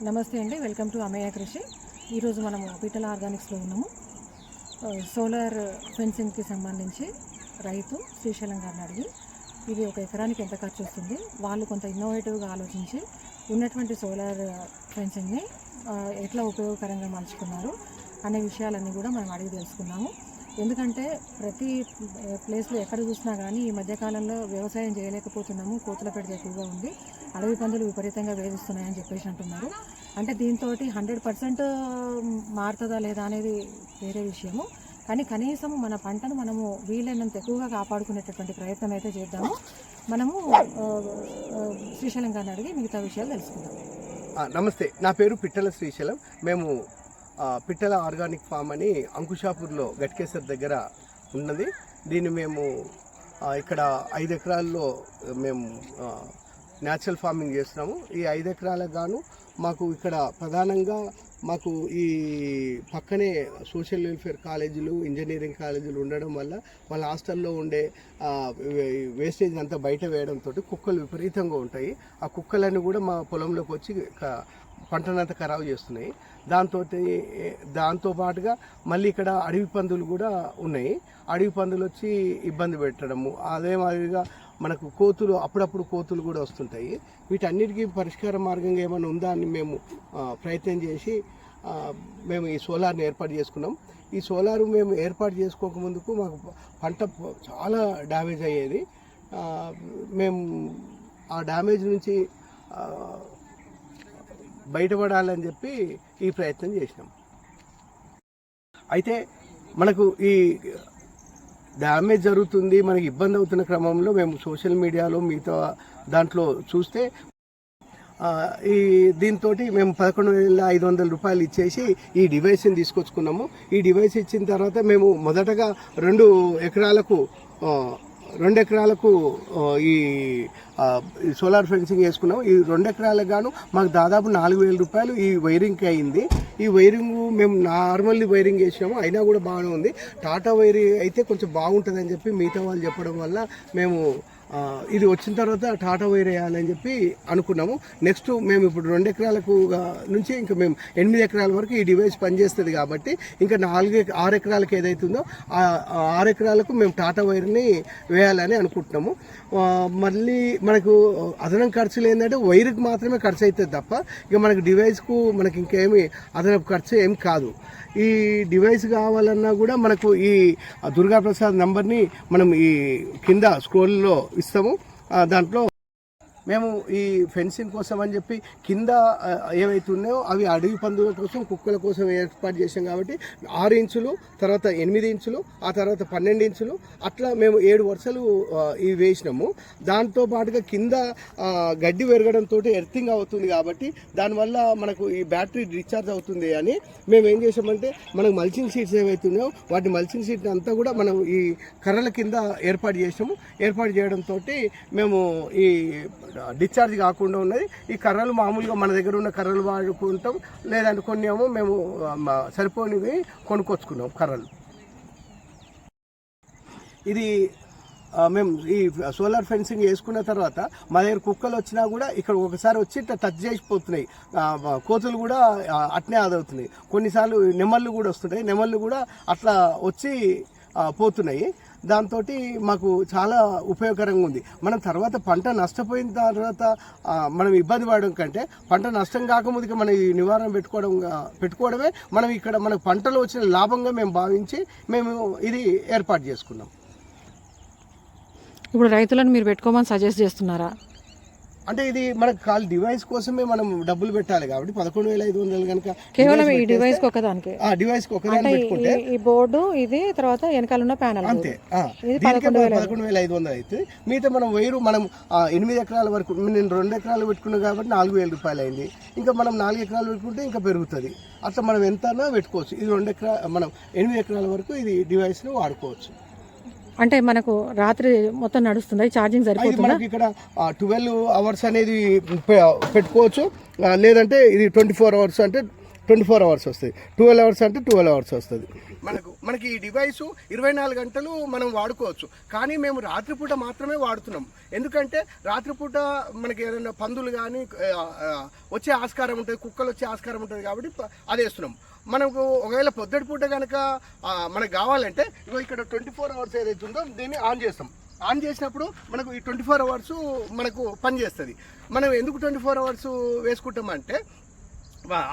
నమస్తే అండి, welcome to అమేయ కృషి. ఈరోజు మనము పిట్టల ఆర్గానిక్స్లో ఉన్నాము. సోలార్ ఫెన్సింగ్కి సంబంధించి రైతు శ్రీశైలం గారిని అడిగి ఇది ఒక ఎకరానికి ఎంత ఖర్చు వస్తుంది, వాళ్ళు కొంత ఇన్నోవేటివ్గా ఆలోచించి ఉన్నటువంటి సోలార్ ఫెన్సింగ్ని ఎట్లా ఉపయోగకరంగా మలుచుకున్నారు అనే విషయాలన్నీ కూడా మనం అడిగి తెలుసుకున్నాము. ఎందుకంటే ప్రతి ప్లేస్లో ఎక్కడ చూసినా కానీ ఈ మధ్యకాలంలో వ్యవసాయం చేయలేకపోతున్నాము, కోతుల పెడితే ఎక్కువగా ఉంది, అడవి పందులు విపరీతంగా వేధిస్తున్నాయని చెప్పేసి అంటున్నారు. అంటే దీంతో 100% మారుతుందా లేదా అనేది వేరే విషయము, కానీ కనీసం మన పంటను మనము వీలైనంత ఎక్కువగా కాపాడుకునేటటువంటి ప్రయత్నం అయితే చేద్దాము. మనము శ్రీశైలం గారిని అడిగి మిగతా విషయాలు తెలుసుకుందాం. నమస్తే, నా పేరు పిట్టల శ్రీశైలం. మేము పిట్టల ఆర్గానిక్ ఫామ్ అని అంకుషాపూర్లో గట్కేసర్ దగ్గర ఉన్నది. దీన్ని మేము ఇక్కడ 5 ఎకరాల్లో మేము న్యాచురల్ ఫార్మింగ్ చేస్తున్నాము. ఈ 5 ఎకరాలకు గాను మాకు ఇక్కడ ప్రధానంగా మాకు ఈ పక్కనే సోషల్ వెల్ఫేర్ కాలేజీలు, ఇంజనీరింగ్ కాలేజీలు ఉండడం వల్ల వాళ్ళ హాస్టల్లో ఉండే వేస్టేజ్ అంతా బయట వేయడంతో కుక్కలు విపరీతంగా ఉంటాయి. ఆ కుక్కలన్నీ కూడా మా పొలంలోకి వచ్చి పంటనంతా ఖరాబు చేస్తున్నాయి. దాంతో పాటుగా మళ్ళీ ఇక్కడ అడవి పందులు కూడా ఉన్నాయి. అడవి పందులు వచ్చి ఇబ్బంది పెట్టడము, అదే మాదిరిగా మనకు కోతులు, అప్పుడప్పుడు కోతులు కూడా వస్తుంటాయి. వీటన్నిటికీ పరిష్కార మార్గంగా ఏమైనా ఉందా అని మేము ప్రయత్నం చేసి మేము ఈ సోలార్ని ఏర్పాటు చేసుకున్నాం. ఈ సోలారు మేము ఏర్పాటు చేసుకోకముందుకు మాకు పంట చాలా డ్యామేజ్ అయ్యేది. మేము ఆ డ్యామేజ్ నుంచి బయటపడాలని చెప్పి ఈ ప్రయత్నం చేసినాం. అయితే మనకు ఈ డ్యామేజ్ జరుగుతుంది, మనకి ఇబ్బంది అవుతున్న క్రమంలో మేము సోషల్ మీడియాలో మిగతా దాంట్లో చూస్తే ఈ దీంతో మేము 11,500 రూపాయలు ఇచ్చేసి ఈ డివైస్ని తీసుకొచ్చుకున్నాము. ఈ డివైస్ ఇచ్చిన తర్వాత మేము మొదటగా 2 ఎకరాలకు ఈ సోలార్ ఫెన్సింగ్ వేసుకున్నాము. ఈ 2 ఎకరాలకు గాను మాకు దాదాపు 4,000 రూపాయలు ఈ వైరింగ్కి అయింది. ఈ వైరింగ్ మేము నార్మల్లీ వైరింగ్ వేసాము, అయినా కూడా బాగానే ఉంది. టాటా వైరింగ్ అయితే కొంచెం బాగుంటుందని చెప్పి మిగతా వాళ్ళు చెప్పడం వల్ల మేము ఇది వచ్చిన తర్వాత టాటా వైర్ వేయాలని చెప్పి అనుకున్నాము. నెక్స్ట్ మేము ఇప్పుడు 2 ఎకరాలకు నుంచి ఇంకా మేము 8 ఎకరాల వరకు ఈ డివైస్ పనిచేస్తుంది కాబట్టి ఇంకా 6 ఎకరాలకు ఏదైతుందో ఆ 6 ఎకరాలకు మేము టాటా వైర్ని వేయాలని అనుకుంటున్నాము. మళ్ళీ మనకు అదనం ఖర్చులు ఏంటంటే వైర్కి మాత్రమే ఖర్చు అవుతుంది తప్ప ఇక మనకు డివైస్కు మనకి ఇంకేమి అదనపు ఖర్చు ఏం కాదు. ఈ డివైస్ కావాలన్నా కూడా మనకు ఈ దుర్గాప్రసాద్ నంబర్ని మనం ఈ కింద స్క్రోల్లో ఇస్తాము. దాంట్లో మేము ఈ ఫెన్సింగ్ కోసం అని చెప్పి కింద ఏవైతే ఉన్నాయో అవి అడవి పందుల కోసం, కుక్కల కోసం ఏర్పాటు చేసాం కాబట్టి 6 ఇంచులు, తర్వాత 8 ఇంచులు, ఆ తర్వాత 12 ఇంచులు, అట్లా మేము 7 వరుసలు ఇవి వేసినాము. దాంతో పాటుగా కింద గడ్డి పెరగడంతో ఎర్తింగ్ అవుతుంది కాబట్టి దానివల్ల మనకు ఈ బ్యాటరీ డిశ్చార్జ్ అవుతుంది అని మేము ఏం చేసామంటే మనకు మల్చింగ్ షీట్స్ ఏవైతే ఉన్నాయో వాటి మల్చింగ్ షీట్ అంతా కూడా మనం ఈ కర్రల కింద ఏర్పాటు చేసాము. ఏర్పాటు చేయడంతో మేము ఈ డిశ్చార్జ్ కాకుండా ఉన్నది. ఈ కర్రలు మామూలుగా మన దగ్గర ఉన్న కర్రలు వాడుకుంటాం, లేదంటే కొన్ని ఏమో మేము సరిపోనివి కొనుక్కొచ్చుకున్నాం కర్రలు. ఇది మేము ఈ సోలార్ ఫెన్సింగ్ వేసుకున్న తర్వాత మా దగ్గర కుక్కలు వచ్చినా కూడా ఇక్కడ ఒకసారి వచ్చి టచ్ చేసిపోతున్నాయి. కోతులు కూడా అట్నే ఆదవుతున్నాయి. కొన్నిసార్లు నెమళ్ళు కూడా వస్తుంటాయి, నెమళ్ళు కూడా అట్లా వచ్చి పోతున్నాయి. దాంతో మాకు చాలా ఉపయోగకరంగా ఉంది. మనం తర్వాత పంట నష్టపోయిన తర్వాత మనం ఇబ్బంది పడడం కంటే పంట నష్టం కాకముందుకే మనం ఈ నివారణ పెట్టుకోవడమే మనం ఇక్కడ మనకు పంటలో వచ్చిన లాభంగా మేము భావించి మేము ఇది ఏర్పాటు చేసుకున్నాం. ఇప్పుడు రైతులను మీరు పెట్టుకోమని సజెస్ట్ చేస్తున్నారా? అంటే ఇది మనకు కాల్ డివైస్ కోసమే మనం డబ్బులు పెట్టాలి కాబట్టి 11,500 కనుక కేవలం ఈ డివైస్ కి ఒకదానికి పెట్టుకుంటే ఈ బోర్డు ఇది తర్వాత వెనకాల ఉన్న ప్యానల్ అంతే 11,500 అయితే మిగతా మనం వైరు మనం 8 ఎకరాల వరకు నేను 2 ఎకరాలు పెట్టుకున్నాను కాబట్టి 4,000 రూపాయలు అయింది. ఇంకా మనం 4 ఎకరాలు పెట్టుకుంటే ఇంకా పెరుగుతుంది. అట్లా మనం ఎంతనా పెట్టుకోవచ్చు. ఇది 2 ఎకరాలు మనం 8 ఎకరాల వరకు ఇది డివైస్ను వాడుకోవచ్చు. అంటే మనకు రాత్రి మొత్తం నడుస్తుంది, ఛార్జింగ్ సరిపోతుంది. మనకి ఇక్కడ 12 అవర్స్ అనేది పెట్టుకోవచ్చు, లేదంటే ఇది 24 అవర్స్ అంటే 24 అవర్స్ వస్తుంది, 12 అవర్స్ అంటే 12 అవర్స్ వస్తుంది. మనకి ఈ డివైస్ 24 గంటలు మనం వాడుకోవచ్చు. కానీ మేము రాత్రిపూట మాత్రమే వాడుతున్నాం. ఎందుకంటే రాత్రిపూట మనకి ఏదైనా పందులు కానీ వచ్చే ఆస్కారం ఉంటుంది, కుక్కలు వచ్చే ఆస్కారం ఉంటుంది కాబట్టి అది వేస్తున్నాం. మనకు ఒకవేళ పొద్దుటి పూట కనుక మనకు కావాలంటే ఇక్కడ 24 అవర్స్ ఏదైతే ఉందో దీన్ని ఆన్ చేస్తాం. ఆన్ చేసినప్పుడు మనకు ఈ 24 అవర్స్ మనకు పనిచేస్తుంది. మనం ఎందుకు 24 అవర్స్ వేసుకుంటామంటే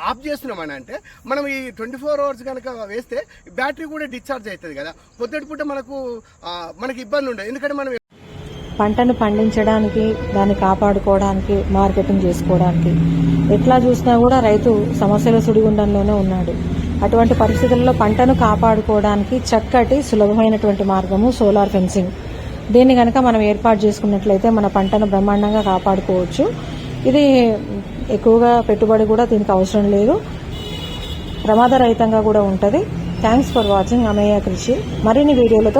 ఆఫ్ చేస్తున్నామని అంటే మనం ఈ 24 అవర్స్ కనుక వేస్తే బ్యాటరీ కూడా డిశ్చార్జ్ అవుతుంది కదా, పొద్దుటి పూట మనకి ఇబ్బంది ఉండదు. ఎందుకంటే మనం పంటను పండించడానికి, దాన్ని కాపాడుకోవడానికి, మార్కెటింగ్ చేసుకోవడానికి ఎట్లా చూసినా కూడా రైతు సమస్యల సుడిగుండంలోనే ఉన్నాడు. అటువంటి పరిస్థితుల్లో పంటను కాపాడుకోవడానికి చక్కటి సులభమైనటువంటి మార్గము సోలార్ ఫెన్సింగ్. దీన్ని కనుక మనం ఏర్పాటు చేసుకున్నట్లయితే మన పంటను బ్రహ్మాండంగా కాపాడుకోవచ్చు. ఇది ఎక్కువగా పెట్టుబడి కూడా దీనికి అవసరం లేదు, ప్రమాదరహితంగా కూడా ఉంటుంది. థ్యాంక్స్ ఫర్ వాచింగ్ అమేయ కృషి. మరిన్ని వీడియోలతో